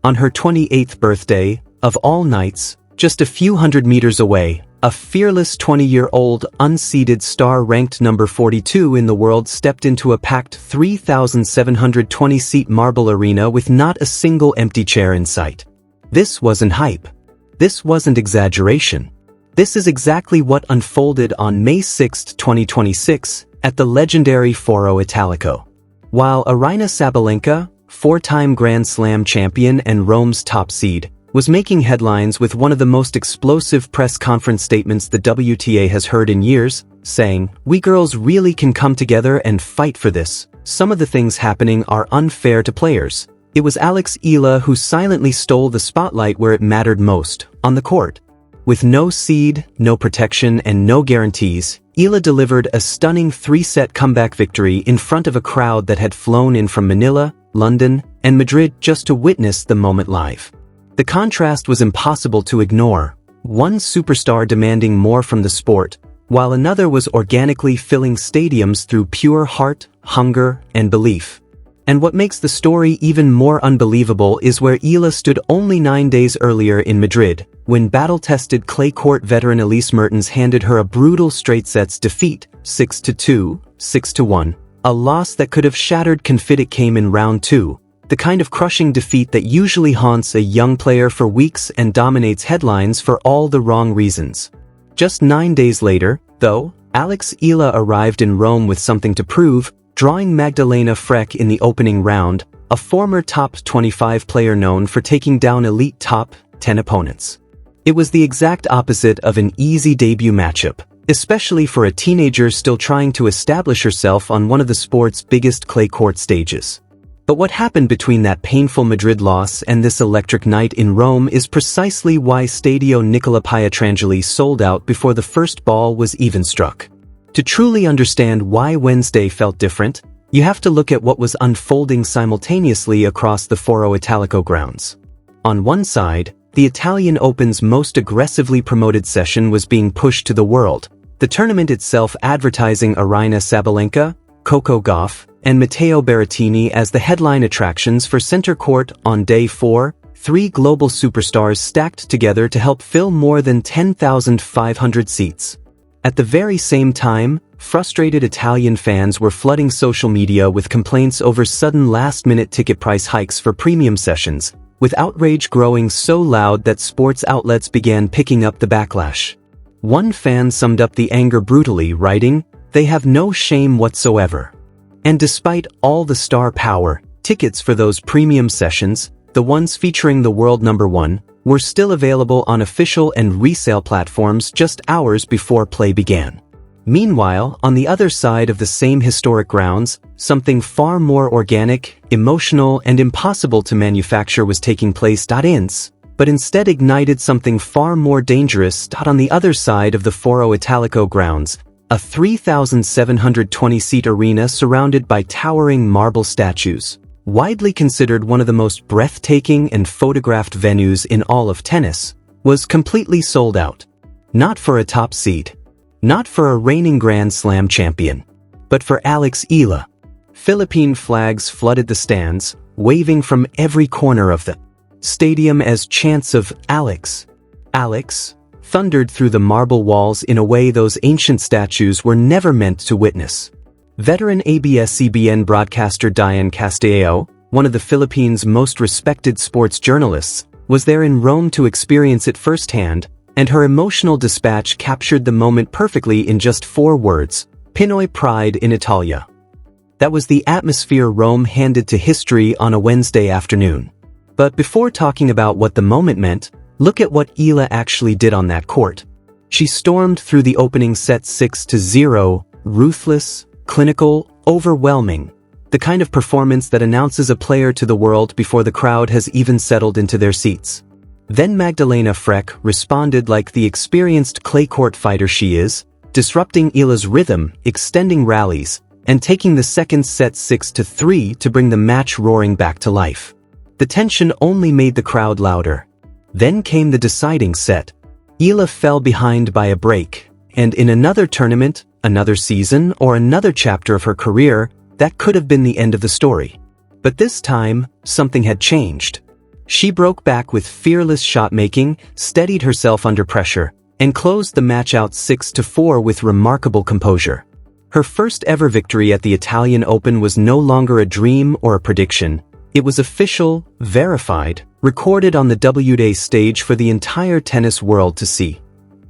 On her 28th birthday, of all nights, just a few hundred meters away, a fearless 20-year-old unseeded star ranked number 42 in the world stepped into a packed 3,720-seat marble arena with not a single empty chair in sight. This wasn't hype. This wasn't exaggeration. This is exactly what unfolded on May 6, 2026, at the legendary Foro Italico. While Aryna Sabalenka, four-time Grand Slam champion and Rome's top seed, was making headlines with one of the most explosive press conference statements the WTA has heard in years, saying, "We girls really can come together and fight for this. Some of the things happening are unfair to players." It was Alex Eala who silently stole the spotlight where it mattered most, on the court. With no seed, no protection, and no guarantees, Eala delivered a stunning three-set comeback victory in front of a crowd that had flown in from Manila, London, and Madrid just to witness the moment live. The contrast was impossible to ignore, one superstar demanding more from the sport, while another was organically filling stadiums through pure heart, hunger, and belief. And what makes the story even more unbelievable is where Eala stood only 9 days earlier in Madrid, when battle-tested clay court veteran Elise Mertens handed her a brutal straight-sets defeat, 6-2, 6-1, a loss that could have shattered confidence came in round 2. The kind of crushing defeat that usually haunts a young player for weeks and dominates headlines for all the wrong reasons. Just 9 days later, though, Alex Eala arrived in Rome with something to prove, drawing Magdalena Frech in the opening round, a former top 25 player known for taking down elite top 10 opponents. It was the exact opposite of an easy debut matchup, especially for a teenager still trying to establish herself on one of the sport's biggest clay court stages. But what happened between that painful Madrid loss and this electric night in Rome is precisely why Stadio Nicola Pietrangeli sold out before the first ball was even struck. To truly understand why Wednesday felt different, you have to look at what was unfolding simultaneously across the Foro Italico grounds. On one side, the Italian Open's most aggressively promoted session was being pushed to the world, the tournament itself advertising Aryna Sabalenka, Coco Gauff, and Matteo Berrettini as the headline attractions for center court on day 4, 3 global superstars stacked together to help fill more than 10,500 seats. At the very same time, frustrated Italian fans were flooding social media with complaints over sudden last-minute ticket price hikes for premium sessions, with outrage growing so loud that sports outlets began picking up the backlash. One fan summed up the anger brutally, writing, "They have no shame whatsoever." And despite all the star power, tickets for those premium sessions, the ones featuring the world number 1, were still available on official and resale platforms just hours before play began. Meanwhile, on the other side of the same historic grounds, something far more organic, emotional, and impossible to manufacture was taking place. But instead ignited something far more dangerous. On the other side of the Foro Italico grounds, a 3,720-seat arena surrounded by towering marble statues, widely considered one of the most breathtaking and photographed venues in all of tennis, was completely sold out. Not for a top seed. Not for a reigning Grand Slam champion. But for Alex Eala. Philippine flags flooded the stands, waving from every corner of the stadium as chants of "Alex, Alex," thundered through the marble walls in a way those ancient statues were never meant to witness. Veteran ABS-CBN broadcaster Diane Castilleo, one of the Philippines' most respected sports journalists, was there in Rome to experience it firsthand, and her emotional dispatch captured the moment perfectly in just 4 words: Pinoy pride in Italia. That was the atmosphere Rome handed to history on a Wednesday afternoon. But before talking about what the moment meant, look at what Eala actually did on that court. She stormed through the opening set 6-0, ruthless, clinical, overwhelming. The kind of performance that announces a player to the world before the crowd has even settled into their seats. Then Magdalena Frech responded like the experienced clay court fighter she is, disrupting Eala's rhythm, extending rallies, and taking the second set 6-3 to bring the match roaring back to life. The tension only made the crowd louder. Then came the deciding set. Eala fell behind by a break, and in another tournament, another season, or another chapter of her career, that could have been the end of the story. But this time, something had changed. She broke back with fearless shot-making, steadied herself under pressure, and closed the match out 6-4 with remarkable composure. Her first ever victory at the Italian Open was no longer a dream or a prediction. It was official, verified, recorded on the WTA stage for the entire tennis world to see.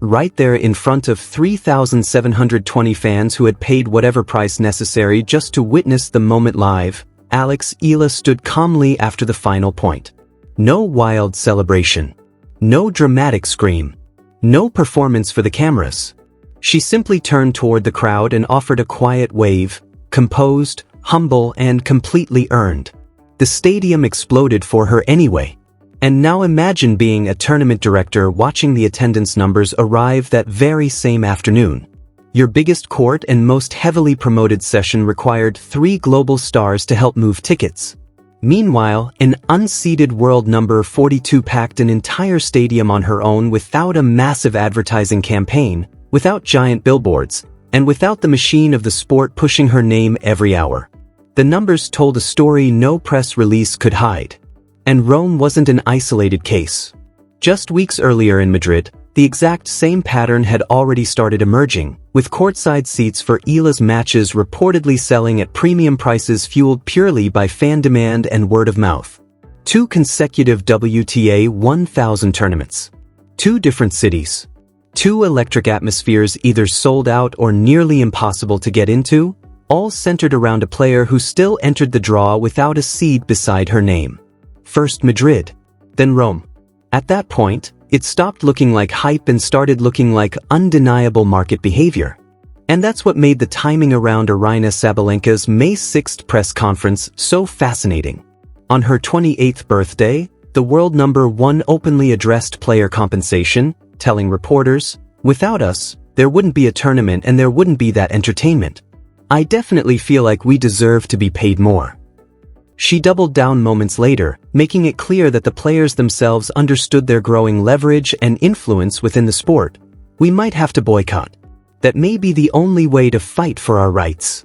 Right there in front of 3,720 fans who had paid whatever price necessary just to witness the moment live, Alex Eala stood calmly after the final point. No wild celebration. No dramatic scream. No performance for the cameras. She simply turned toward the crowd and offered a quiet wave, composed, humble, and completely earned. The stadium exploded for her anyway. And now imagine being a tournament director watching the attendance numbers arrive that very same afternoon. Your biggest court and most heavily promoted session required 3 global stars to help move tickets. Meanwhile, an unseeded world number 42 packed an entire stadium on her own without a massive advertising campaign, without giant billboards, and without the machine of the sport pushing her name every hour. The numbers told a story no press release could hide. And Rome wasn't an isolated case. Just weeks earlier in Madrid, the exact same pattern had already started emerging, with courtside seats for Eala's matches reportedly selling at premium prices fueled purely by fan demand and word of mouth. 2 consecutive WTA 1000 tournaments. 2 different cities. 2 electric atmospheres either sold out or nearly impossible to get into, all centered around a player who still entered the draw without a seed beside her name. First Madrid, then Rome. At that point, it stopped looking like hype and started looking like undeniable market behavior. And that's what made the timing around Aryna Sabalenka's May 6th press conference so fascinating. On her 28th birthday, the world number 1 openly addressed player compensation, telling reporters, "Without us, there wouldn't be a tournament and there wouldn't be that entertainment. I definitely feel like we deserve to be paid more." She doubled down moments later, making it clear that the players themselves understood their growing leverage and influence within the sport. "We might have to boycott. That may be the only way to fight for our rights."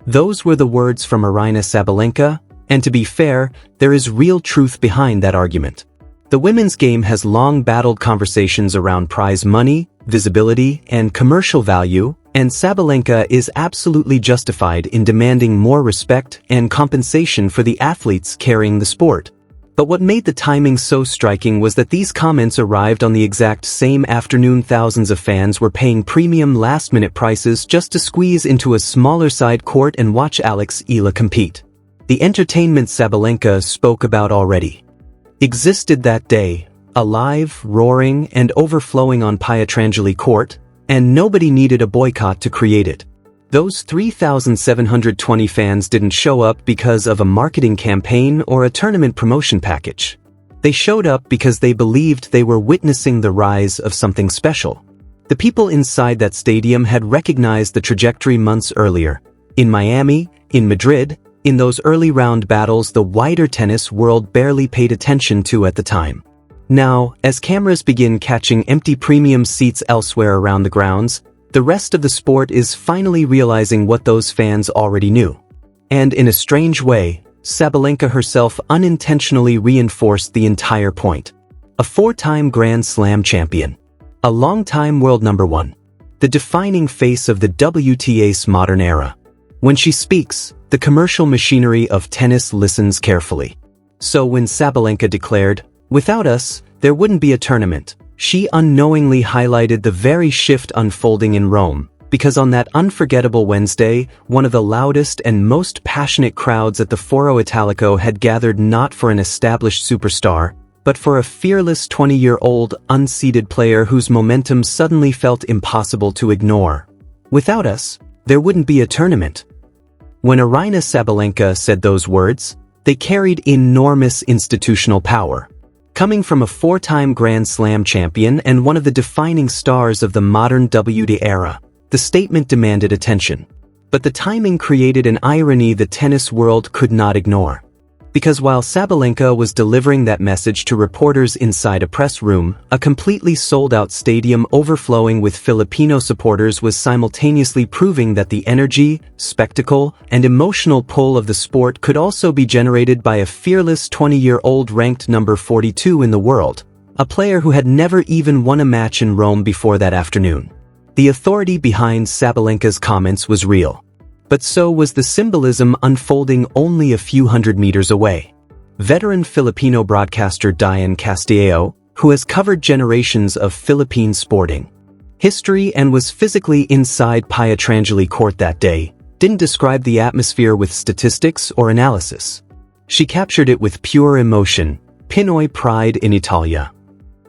Those were the words from Aryna Sabalenka, and to be fair, there is real truth behind that argument. The women's game has long battled conversations around prize money, visibility, and commercial value, and Sabalenka is absolutely justified in demanding more respect and compensation for the athletes carrying the sport. But what made the timing so striking was that these comments arrived on the exact same afternoon thousands of fans were paying premium last-minute prices just to squeeze into a smaller side court and watch Alex Eala compete. The entertainment Sabalenka spoke about already existed that day, alive, roaring, and overflowing on Pietrangeli Court, and nobody needed a boycott to create it. Those 3,720 fans didn't show up because of a marketing campaign or a tournament promotion package. They showed up because they believed they were witnessing the rise of something special. The people inside that stadium had recognized the trajectory months earlier. In Miami, in Madrid, in those early round battles the wider tennis world barely paid attention to at the time. Now, as cameras begin catching empty premium seats elsewhere around the grounds, the rest of the sport is finally realizing what those fans already knew. And in a strange way, Sabalenka herself unintentionally reinforced the entire point. A 4-time Grand Slam champion. A long-time world number 1. The defining face of the WTA's modern era. When she speaks, the commercial machinery of tennis listens carefully. So when Sabalenka declared, "Without us, there wouldn't be a tournament," she unknowingly highlighted the very shift unfolding in Rome, because on that unforgettable Wednesday, one of the loudest and most passionate crowds at the Foro Italico had gathered not for an established superstar, but for a fearless 20-year-old unseeded player whose momentum suddenly felt impossible to ignore. "Without us, there wouldn't be a tournament." When Aryna Sabalenka said those words, they carried enormous institutional power. Coming from a 4-time Grand Slam champion and one of the defining stars of the modern WTA era, the statement demanded attention. But the timing created an irony the tennis world could not ignore. Because while Sabalenka was delivering that message to reporters inside a press room, a completely sold-out stadium overflowing with Filipino supporters was simultaneously proving that the energy, spectacle, and emotional pull of the sport could also be generated by a fearless 20-year-old ranked number 42 in the world, a player who had never even won a match in Rome before that afternoon. The authority behind Sabalenka's comments was real. But so was the symbolism unfolding only a few hundred meters away. Veteran Filipino broadcaster Diane Castillo, who has covered generations of Philippine sporting history and was physically inside Pietrangeli court that day, didn't describe the atmosphere with statistics or analysis. She captured it with pure emotion, Pinoy pride in Italia.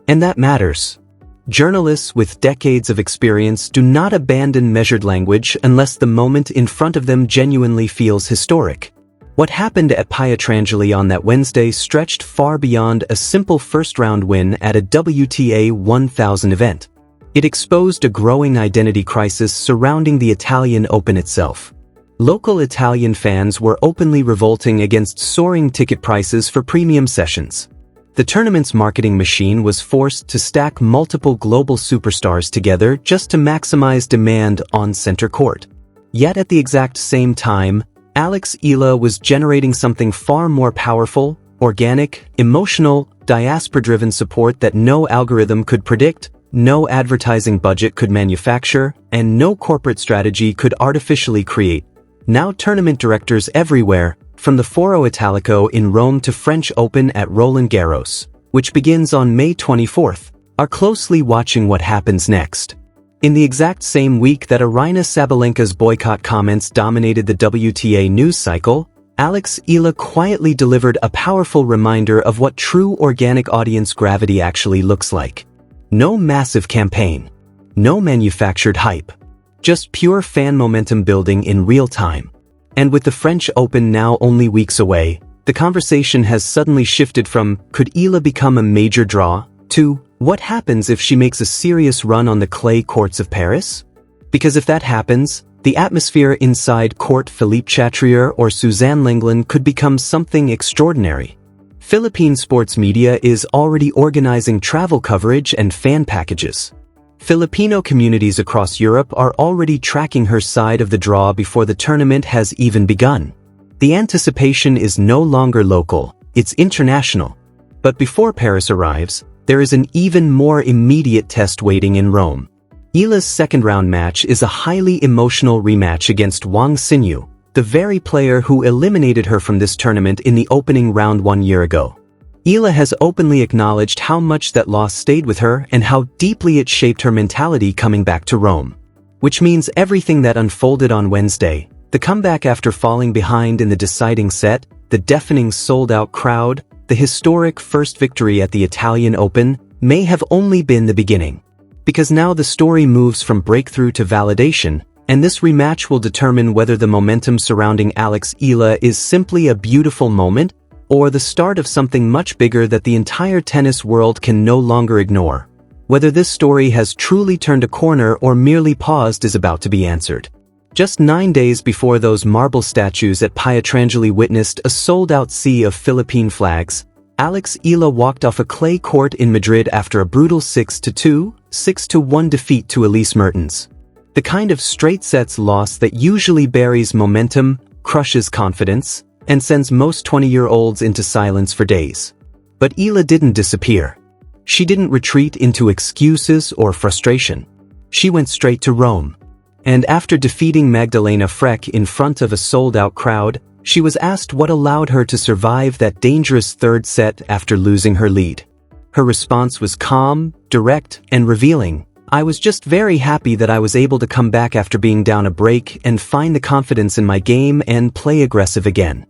And that matters. Journalists with decades of experience do not abandon measured language unless the moment in front of them genuinely feels historic. What happened at Pietrangeli on that Wednesday stretched far beyond a simple first-round win at a WTA 1000 event. It exposed a growing identity crisis surrounding the Italian Open itself. Local Italian fans were openly revolting against soaring ticket prices for premium sessions. The tournament's marketing machine was forced to stack multiple global superstars together just to maximize demand on center court. Yet at the exact same time, Alex Eala was generating something far more powerful, organic, emotional, diaspora-driven support that no algorithm could predict, no advertising budget could manufacture, and no corporate strategy could artificially create. Now tournament directors everywhere, from the Foro Italico in Rome to French Open at Roland Garros, which begins on May 24th, are closely watching what happens next. In the exact same week that Aryna Sabalenka's boycott comments dominated the WTA news cycle, Alex Eala quietly delivered a powerful reminder of what true organic audience gravity actually looks like. No massive campaign. No manufactured hype. Just pure fan momentum building in real time. And with the French Open now only weeks away, the conversation has suddenly shifted from, could Eala become a major draw, to, what happens if she makes a serious run on the clay courts of Paris? Because if that happens, the atmosphere inside court Philippe Chatrier or Suzanne Lenglen could become something extraordinary. Philippine sports media is already organizing travel coverage and fan packages. Filipino communities across Europe are already tracking her side of the draw before the tournament has even begun. The anticipation is no longer local, it's international. But before Paris arrives, there is an even more immediate test waiting in Rome. Eala's second-round match is a highly emotional rematch against Wang Xinyu, the very player who eliminated her from this tournament in the opening round 1 year ago. Eala has openly acknowledged how much that loss stayed with her and how deeply it shaped her mentality coming back to Rome. Which means everything that unfolded on Wednesday, the comeback after falling behind in the deciding set, the deafening sold-out crowd, the historic first victory at the Italian Open, may have only been the beginning. Because now the story moves from breakthrough to validation, and this rematch will determine whether the momentum surrounding Alex Eala is simply a beautiful moment, or the start of something much bigger that the entire tennis world can no longer ignore. Whether this story has truly turned a corner or merely paused is about to be answered. Just 9 days before those marble statues at Pietrangeli witnessed a sold-out sea of Philippine flags, Alex Eala walked off a clay court in Madrid after a brutal 6-2, 6-1 defeat to Elise Mertens. The kind of straight sets loss that usually buries momentum, crushes confidence, and sends most 20-year-olds into silence for days. But Eala didn't disappear. She didn't retreat into excuses or frustration. She went straight to Rome. And after defeating Magdalena Frech in front of a sold-out crowd, she was asked what allowed her to survive that dangerous third set after losing her lead. Her response was calm, direct, and revealing. I was just very happy that I was able to come back after being down a break and find the confidence in my game and play aggressive again.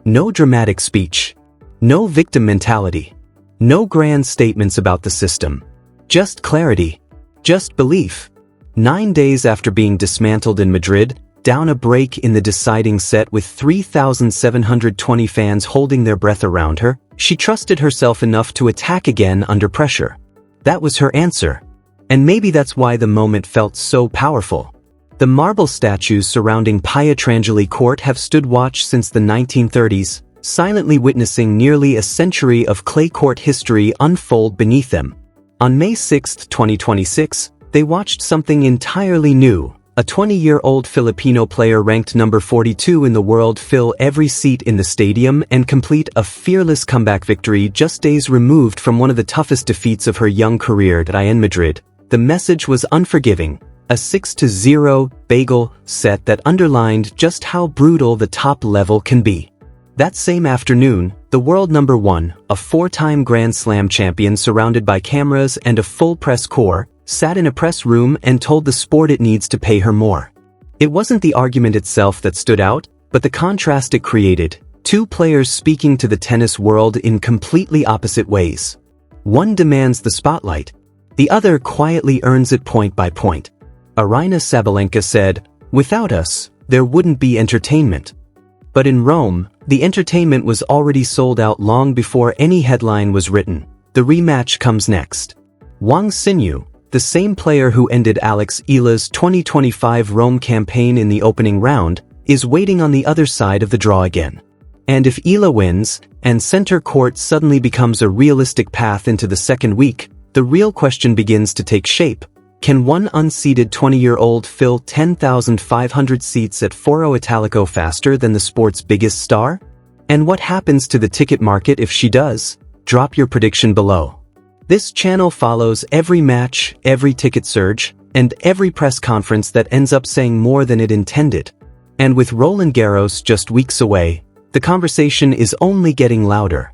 No dramatic speech. No victim mentality. No grand statements about the system. Just clarity. Just belief. 9 days after being dismantled in Madrid, down a break in the deciding set with 3,720 fans holding their breath around her, she trusted herself enough to attack again under pressure. That was her answer. And maybe that's why the moment felt so powerful. The marble statues surrounding Pietrangeli Court have stood watch since the 1930s, silently witnessing nearly a century of clay court history unfold beneath them. On May 6, 2026, they watched something entirely new. A 20-year-old Filipino player ranked number 42 in the world fill every seat in the stadium and complete a fearless comeback victory just days removed from one of the toughest defeats of her young career at Real Madrid. The message was unforgiving, a 6-0 bagel set that underlined just how brutal the top level can be. That same afternoon, the world number one, a four-time Grand Slam champion surrounded by cameras and a full press corps, sat in a press room and told the sport it needs to pay her more. It wasn't the argument itself that stood out, but the contrast it created, two players speaking to the tennis world in completely opposite ways. One demands the spotlight, the other quietly earns it point by point. Aryna Sabalenka said, "Without us, there wouldn't be entertainment." But in Rome, the entertainment was already sold out long before any headline was written. The rematch comes next. Wang Xinyu, the same player who ended Alex Eala's 2025 Rome campaign in the opening round, is waiting on the other side of the draw again. And if Eala wins, and center court suddenly becomes a realistic path into the second week, the real question begins to take shape. Can one unseeded 20-year-old fill 10,500 seats at Foro Italico faster than the sport's biggest star? And what happens to the ticket market if she does? Drop your prediction below. This channel follows every match, every ticket surge, and every press conference that ends up saying more than it intended. And with Roland Garros just weeks away, the conversation is only getting louder.